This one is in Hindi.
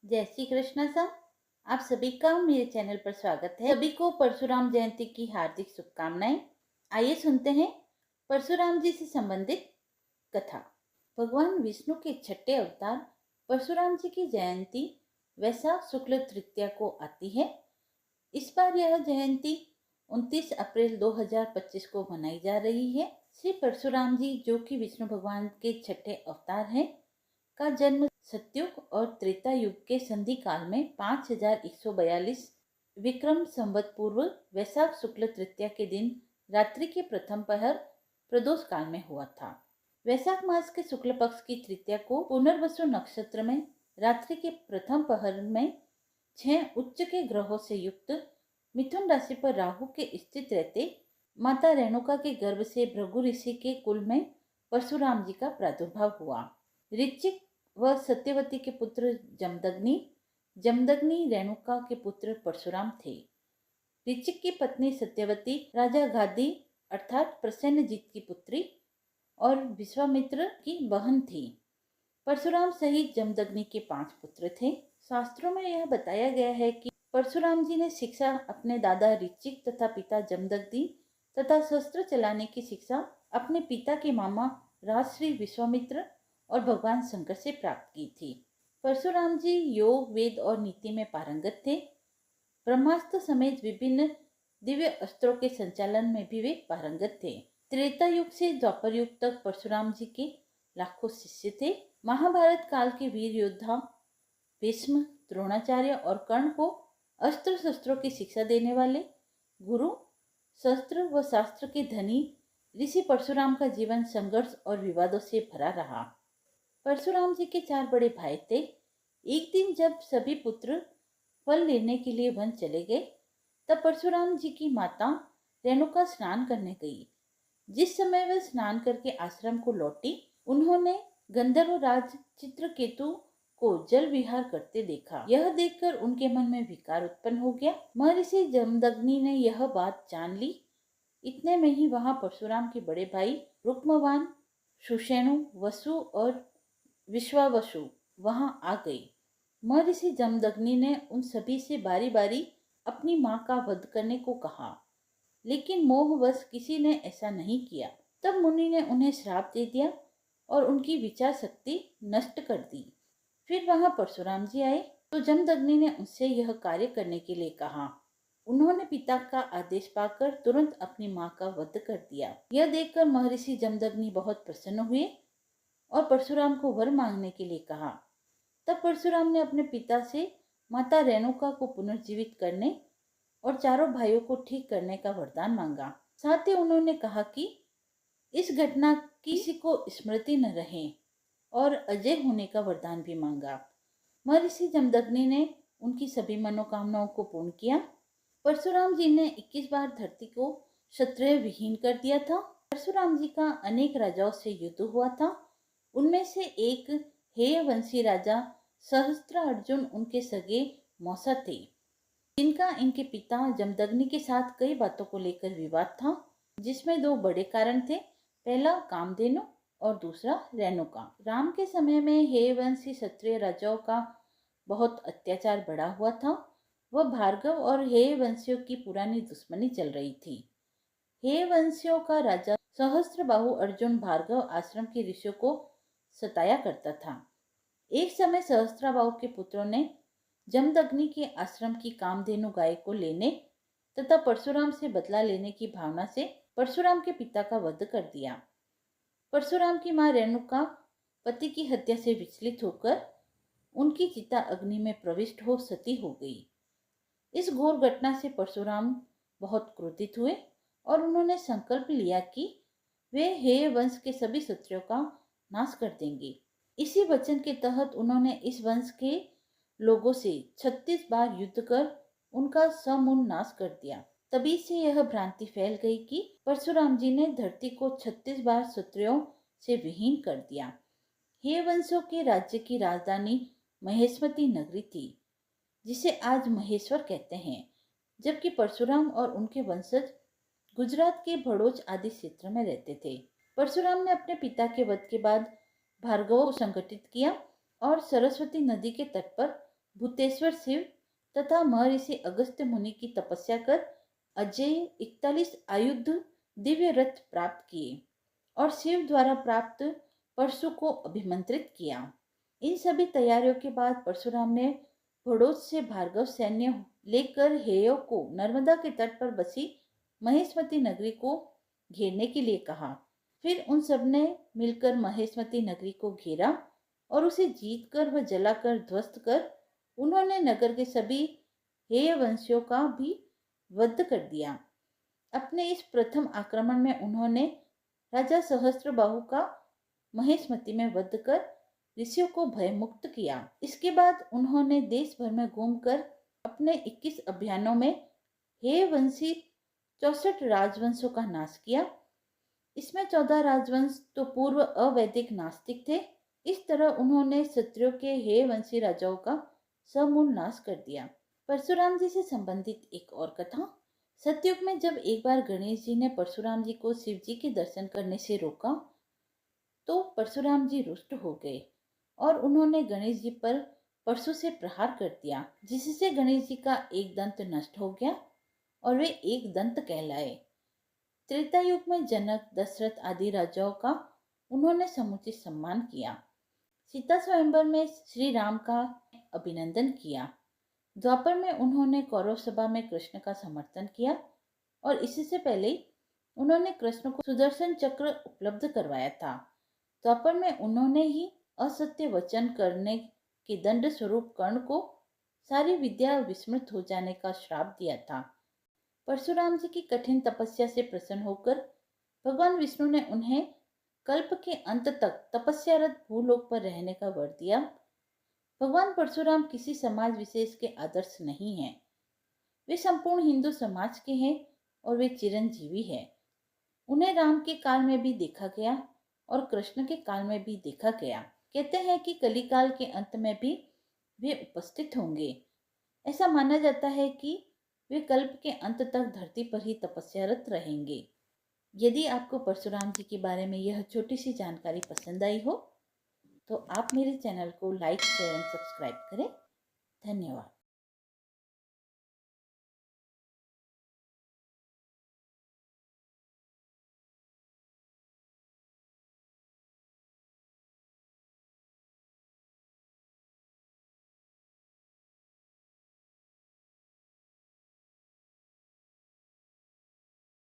जय श्री कृष्ण सर। आप सभी का मेरे चैनल पर स्वागत है। सभी को परशुराम जयंती की हार्दिक शुभकामनाएं। आइए सुनते हैं परशुराम जी से संबंधित कथा। भगवान विष्णु के छठे अवतार परशुराम जी की जयंती वैशाख शुक्ल तृतीया को आती है। इस बार यह जयंती 29 अप्रैल 2025 को मनाई जा रही है। श्री परशुराम जी, जो कि विष्णु भगवान के छठे अवतार हैं, का जन्म सतयुग और त्रेता युग के संधि काल में 5142 विक्रम संवत पूर्व वैशाख शुक्ल तृतीया के दिन रात्रि के प्रथम पहर प्रदोष काल में हुआ था। वैशाख मास के शुक्ल पक्ष की तृतीया को पुनर्वसु नक्षत्र में रात्रि के प्रथम पहर में 6 उच्च के ग्रहों से युक्त मिथुन राशि पर राहु के स्थित रहते माता रेणुका के गर्भ से भृगु ऋषि के कुल में परशुराम जी का प्रादुर्भाव हुआ। ऋचिक व सत्यवती के पुत्र जमदग्नि, जमदग्नि रेणुका के पुत्र परशुराम थे। ऋचिक की पत्नी सत्यवती राजा गादी अर्थात प्रसेनजीत की पुत्री और विश्वामित्र की बहन थी। परशुराम सहित जमदग्नि के 5 पुत्र थे। शास्त्रों में यह बताया गया है कि परशुराम जी ने शिक्षा अपने दादा ऋचिक तथा पिता जमदग्नि तथा शस्त्र चलाने की शिक्षा अपने पिता के मामा राजश्री विश्वामित्र और भगवान शंकर से प्राप्त की थी। परशुराम जी योग, वेद और नीति में पारंगत थे। ब्रह्मास्त्र समेत विभिन्न दिव्य अस्त्रों के संचालन में भी वे पारंगत थे। त्रेता युग से द्वापर युग तक परशुराम जी के लाखों शिष्य थे। महाभारत काल के वीर योद्धा भीष्म, द्रोणाचार्य और कर्ण को अस्त्र शस्त्रों की शिक्षा देने वाले गुरु, शस्त्र व शास्त्र के धनी ऋषि परशुराम का जीवन संघर्ष और विवादों से भरा रहा। परशुराम जी के 4 बड़े भाई थे। एक दिन जब सभी पुत्र फल लेने के लिए वन चले गए, तब परशुराम जी की माता रेणुका स्नान करने गई। जिस समय वह स्नान करके आश्रम को लौटी, उन्होंने गंधर्व राज चित्रकेतु को जल विहार करते देखा। यह देखकर उनके मन में विकार उत्पन्न हो गया। महर्षि जमदग्नि ने यह बात जान ली। इतने में ही वहां परशुराम के बड़े भाई रुक्मवान, सुषेणु, वसु और विश्वावसु वहां आ गई। महर्षि जमदग्नि ने उन सभी से बारी बारी अपनी मां का वध करने को कहा, लेकिन मोहवश किसी ने ऐसा नहीं किया। तब मुनि ने उन्हें श्राप दे दिया और उनकी विचार शक्ति नष्ट कर दी। फिर वहां परशुराम जी आए तो जमदग्नि ने उनसे यह कार्य करने के लिए कहा। उन्होंने पिता का आदेश पाकर तुरंत अपनी मां का वध कर दिया। यह देखकर महर्षि जमदग्नि बहुत प्रसन्न हुए और परशुराम को वर मांगने के लिए कहा। तब परशुराम ने अपने पिता से माता रेणुका को पुनर्जीवित करने और चारों भाइयों को ठीक करने का वरदान मांगा। साथ ही उन्होंने कहा कि इस घटना की किसी को स्मृति न रहे और अजय होने का वरदान भी मांगा। महर्षि जमदग्नि ने उनकी सभी मनोकामनाओं को पूर्ण किया। परशुराम जी ने 21 बार धरती को क्षत्रिय विहीन कर दिया था। परशुराम जी का अनेक राजाओं से युद्ध हुआ था। उनमें से एक हेयवंशी राजा सहस्त्रार्जुन उनके सगे मौसा थे, जिनका इनके पिता जमदग्नि के साथ कई बातों को लेकर विवाद था, जिसमें 2 बड़े कारण थे। पहला कामधेनु और दूसरा रेणुका। राम के समय में हेयवंशी क्षत्रिय राजाओं का बहुत अत्याचार बढ़ा हुआ था। वह भार्गव और हेयवंशियों की पुरानी दुश्मनी चल रही थी। हेयवंशियों का राजा सहस्त्रबाहु अर्जुन भार्गव आश्रम के ऋषियों को सताया करता था। एक समय सहस्त्रबाहु के पुत्रों ने जमदग्नि के आश्रम की कामधेनु गाय को लेने तथा परशुराम से बदला लेने की भावना से परशुराम के पिता का वध कर दिया। परशुराम की मां रेणुका पति की हत्या से विचलित होकर उनकी चिता अग्नि में प्रविष्ट हो सती हो गई। इस घोर घटना से परशुराम बहुत क्रोधित हुए और उन्होंने संकल्प लिया कि वे हेय वंश के सभी क्षत्रियों का नाश कर देंगे। इसी वचन के तहत उन्होंने इस वंश के लोगों से 36 बार युद्ध कर उनका समूल नाश कर दिया। तभी से यह भ्रांति फैल गई कि परशुराम जी ने धरती को 36 बार क्षत्रियों से विहीन कर दिया। हेय वंशों के राज्य की राजधानी महेश्वती नगरी थी, जिसे आज महेश्वर कहते हैं, जबकि परशुराम और उनके वंशज गुजरात के भड़ोच आदि क्षेत्र में रहते थे। परशुराम ने अपने पिता के वध के बाद भार्गवों को संगठित किया और सरस्वती नदी के तट पर भूतेश्वर शिव तथा महर्षि अगस्त्य मुनि की तपस्या कर अजय 41 आयुध दिव्य रथ प्राप्त किए और शिव द्वारा प्राप्त परशु को अभिमंत्रित किया। इन सभी तैयारियों के बाद परशुराम ने भड़ोत से भार्गव सैन्य लेकर हेयों को नर्मदा के तट पर बसी महेशमती नगरी को घेरने के लिए कहा। फिर उन सब ने मिलकर महेशमती नगरी को घेरा और उसे जीतकर व जलाकर ध्वस्त कर उन्होंने नगर के सभी हेय वंशियों का भी वध कर दिया। अपने इस प्रथम आक्रमण में उन्होंने राजा सहस्त्रबाहु का महेशमती में वध कर ऋषियों को भयमुक्त किया। इसके बाद उन्होंने देश भर में घूमकर अपने 21 अभियानों में हेय वंशी 64 राजवंशों का नाश किया। इसमें 14 राजवंश तो पूर्व अवैदिक नास्तिक थे। इस तरह उन्होंने क्षत्रियों के हेय वंशी राजाओं का समूल नाश कर दिया। परशुराम जी से संबंधित एक और कथा। सतयुग में जब एक बार गणेश जी ने परशुराम जी को शिव जी के दर्शन करने से रोका तो परशुराम जी रुष्ट हो गए और उन्होंने गणेश जी पर परशु से प्रहार कर दिया, जिससे गणेश जी का एक दंत नष्ट हो गया और वे एक दंत कहलाए। त्रेता युग में जनक, दशरथ आदि राजाओं का उन्होंने समुचित सम्मान किया। सीता स्वयंवर में श्री राम का अभिनंदन किया। द्वापर में उन्होंने कौरव सभा में कृष्ण का समर्थन किया और इससे पहले उन्होंने कृष्ण को सुदर्शन चक्र उपलब्ध करवाया था। द्वापर में उन्होंने ही असत्य वचन करने के दंड स्वरूप कर्ण को सारी विद्या विस्मृत हो जाने का श्राप दिया था। परशुराम जी की कठिन तपस्या से प्रसन्न होकर भगवान विष्णु ने उन्हें कल्प के अंत तक तपस्यारत भूलोक पर रहने का वर दिया। भगवान परशुराम किसी समाज विशेष के आदर्श नहीं हैं। वे संपूर्ण हिंदू समाज के हैं और वे चिरंजीवी हैं। उन्हें राम के काल में भी देखा गया और कृष्ण के काल में भी देखा गया। कहते हैं कि कलिकाल के अंत में भी वे उपस्थित होंगे। ऐसा माना जाता है कि वे कल्प के अंत तक धरती पर ही तपस्यारत रहेंगे। यदि आपको परशुराम जी के बारे में यह छोटी सी जानकारी पसंद आई हो तो आप मेरे चैनल को लाइक, शेयर एंड सब्सक्राइब करें। धन्यवाद।